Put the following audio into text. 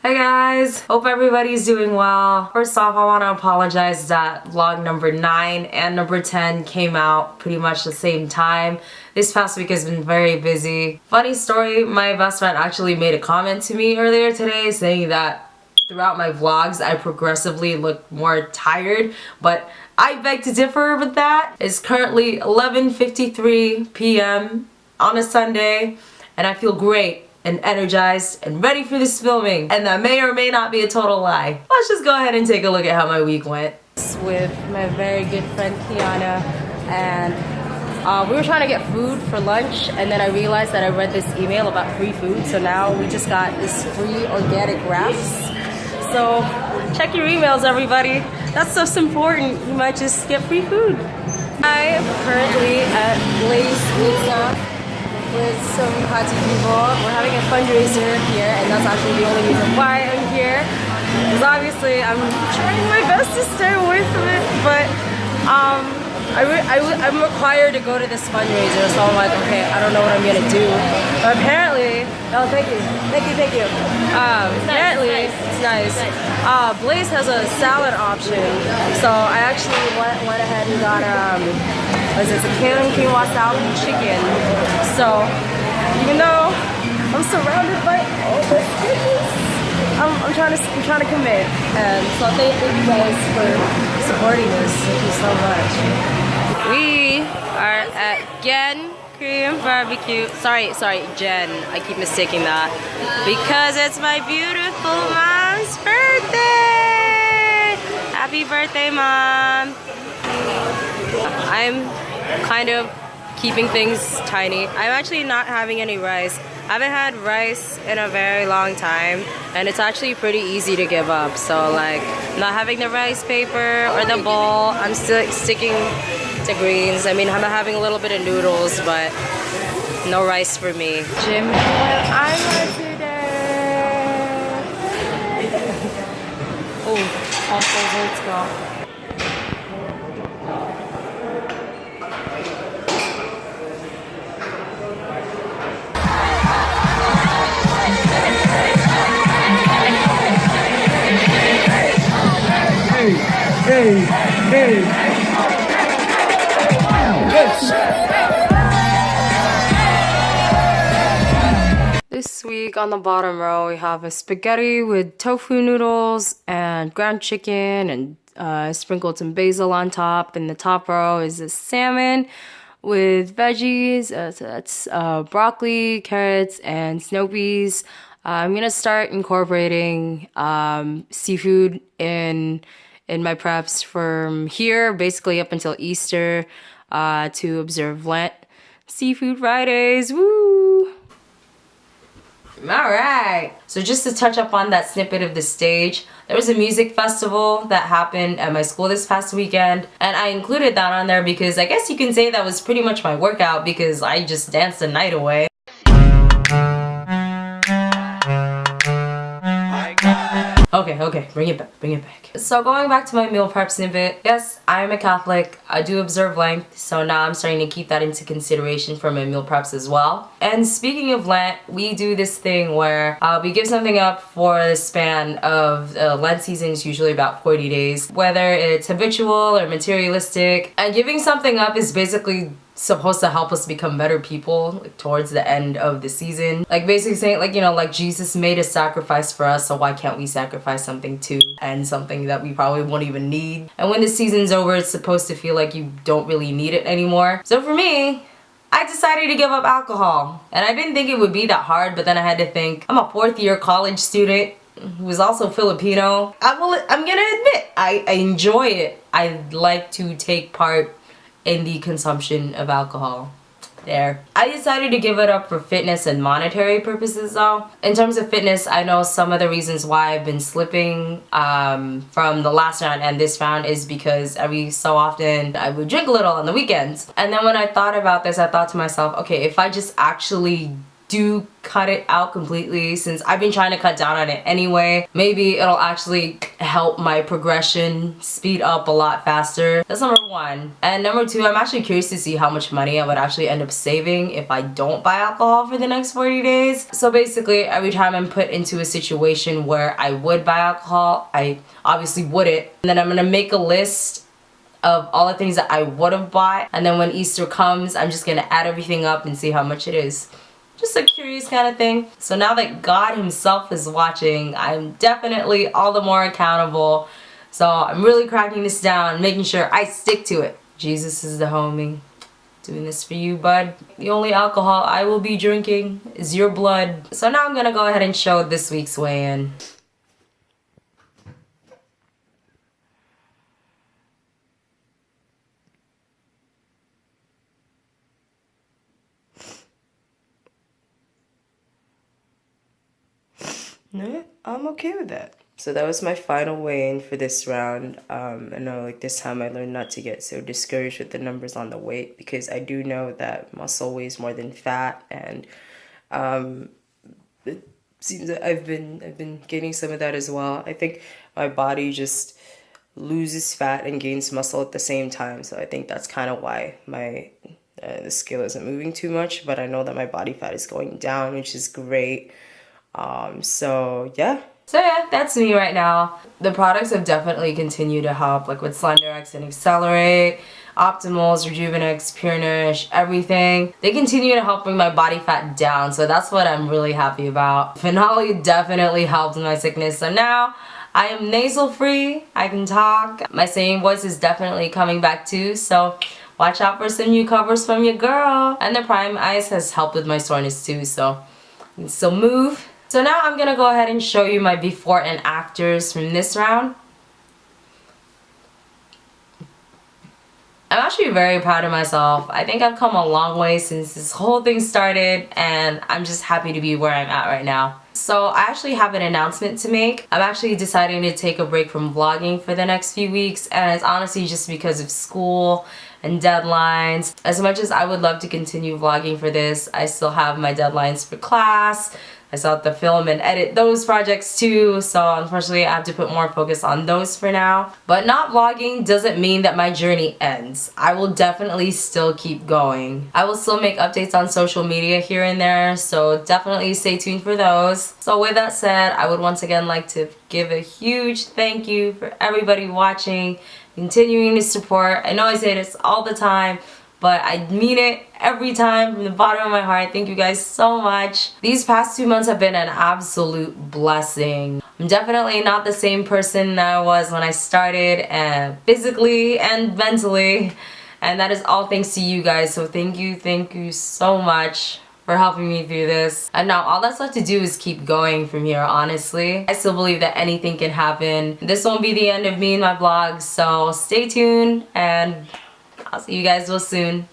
Hey guys, hope everybody's doing well. First off, I want to apologize that vlog number 9 and number 10 came out pretty much the same time. This past week has been very busy. Funny story, my best friend actually made a comment to me earlier today saying that throughout my vlogs I progressively look more tired, but I beg to differ with that. It's currently 11:53 p.m. on a Sunday and I feel great and energized and ready for this filming, and that may or may not be a total lie. Let's just go ahead and take a look at how my week went. With my very good friend Kiana, and we were trying to get food for lunch, and then I realized that I read this email about free food, so now we just got this free organic wraps. So check your emails, everybody. That stuff's important. You might just get free food. I am currently at Blaze Pizza with some Hati people. We're having a fundraiser here, and that's actually the only reason why I'm here. Because obviously I'm trying my best to stay away from it, but I'm required to go to this fundraiser, so I'm like, okay, I don't know what I'm gonna do. But apparently, oh, thank you. Apparently, it's nice. Blaze has a salad option, so I actually went ahead and got a quinoa salad and chicken. So even though I'm surrounded by all this goodness, I'm trying to commit. And so thank you guys for supporting this. Thank you so much. We are at Gen Korean Barbecue. Sorry, Jen. I keep mistaking that because it's my beautiful mom's birthday. Happy birthday, Mom. I'm kind of keeping things tiny. I'm actually not having any rice. I haven't had rice in a very long time, and it's actually pretty easy to give up. So like, not having the rice paper or the bowl, I'm still sticking to greens. I mean, I'm having a little bit of noodles, but no rice for me. Gym I'm today. Oh, let's go. Hey. This week on the bottom row we have a spaghetti with tofu noodles and ground chicken and sprinkled some basil on top. In the top row is a salmon with veggies. So that's broccoli, carrots, and snow peas. I'm gonna start incorporating seafood in my preps from here, basically up until Easter, to observe Lent. Seafood Fridays, woo! Alright, so just to touch up on that snippet of the stage, there was a music festival that happened at my school this past weekend, and I included that on there because I guess you can say that was pretty much my workout because I just danced the night away. Okay, bring it back. So going back to my meal prep snippet, yes, I am a Catholic. I do observe Lent, so now I'm starting to keep that into consideration for my meal preps as well. And speaking of Lent, we do this thing where we give something up for the span of Lent season is usually about 40 days, whether it's habitual or materialistic. And giving something up is basically supposed to help us become better people, like, towards the end of the season. Like basically saying, like, you know, like Jesus made a sacrifice for us, so why can't we sacrifice something too, and something that we probably won't even need. And when the season's over, it's supposed to feel like you don't really need it anymore. So for me, I decided to give up alcohol. And I didn't think it would be that hard, but then I had to think, I'm a 4th year college student who is also Filipino. I'm gonna admit, I enjoy it. I like to take part in the consumption of alcohol. There. I decided to give it up for fitness and monetary purposes though. In terms of fitness, I know some of the reasons why I've been slipping from the last round and this round is because every so often I would drink a little on the weekends. And then when I thought about this, I thought to myself, okay, if I just actually do cut it out completely, since I've been trying to cut down on it anyway. Maybe it'll actually help my progression speed up a lot faster. That's number one. And number two, I'm actually curious to see how much money I would actually end up saving if I don't buy alcohol for the next 40 days. So basically, every time I'm put into a situation where I would buy alcohol, I obviously wouldn't. And then I'm gonna make a list of all the things that I would have bought, and then when Easter comes, I'm just gonna add everything up and see how much it is. Just a curious kind of thing. So now that God himself is watching, I'm definitely all the more accountable. So I'm really cracking this down, making sure I stick to it. Jesus is the homie. Doing this for you, bud. The only alcohol I will be drinking is your blood. So now I'm gonna go ahead and show this week's weigh-in. No, I'm okay with that. So that was my final weigh-in for this round. I know like this time I learned not to get so discouraged with the numbers on the weight, because I do know that muscle weighs more than fat, and it seems that I've been gaining some of that as well. I think my body just loses fat and gains muscle at the same time, so I think that's kind of why my the scale isn't moving too much, but I know that my body fat is going down, which is great. So yeah, that's me right now. The products have definitely continued to help, like with Slenderiiz and Accelerate, Optimals, Rejuvenex, Pure Nourish, everything. They continue to help bring my body fat down, so that's what I'm really happy about. Phenolic definitely helped with my sickness, so now I am nasal free, I can talk. My singing voice is definitely coming back too, so watch out for some new covers from your girl. And the Prime Ice has helped with my soreness too, so I can still move. So now I'm gonna go ahead and show you my before and afters from this round. I'm actually very proud of myself. I think I've come a long way since this whole thing started, and I'm just happy to be where I'm at right now. So I actually have an announcement to make. I'm actually deciding to take a break from vlogging for the next few weeks, and it's honestly just because of school and deadlines. As much as I would love to continue vlogging for this, I still have my deadlines for class. I still have to film and edit those projects too, so unfortunately I have to put more focus on those for now. But not vlogging doesn't mean that my journey ends. I will definitely still keep going. I will still make updates on social media here and there, so definitely stay tuned for those. So with that said, I would once again like to give a huge thank you for everybody watching, continuing to support. I know I say this all the time, but I mean it every time from the bottom of my heart. Thank you guys so much. These past 2 months have been an absolute blessing. I'm definitely not the same person that I was when I started, and physically and mentally, and that is all thanks to you guys. So thank you so much for helping me through this. And now all that's left to do is keep going from here, honestly. I still believe that anything can happen. This won't be the end of me and my vlogs, so stay tuned, and I'll see you guys real soon.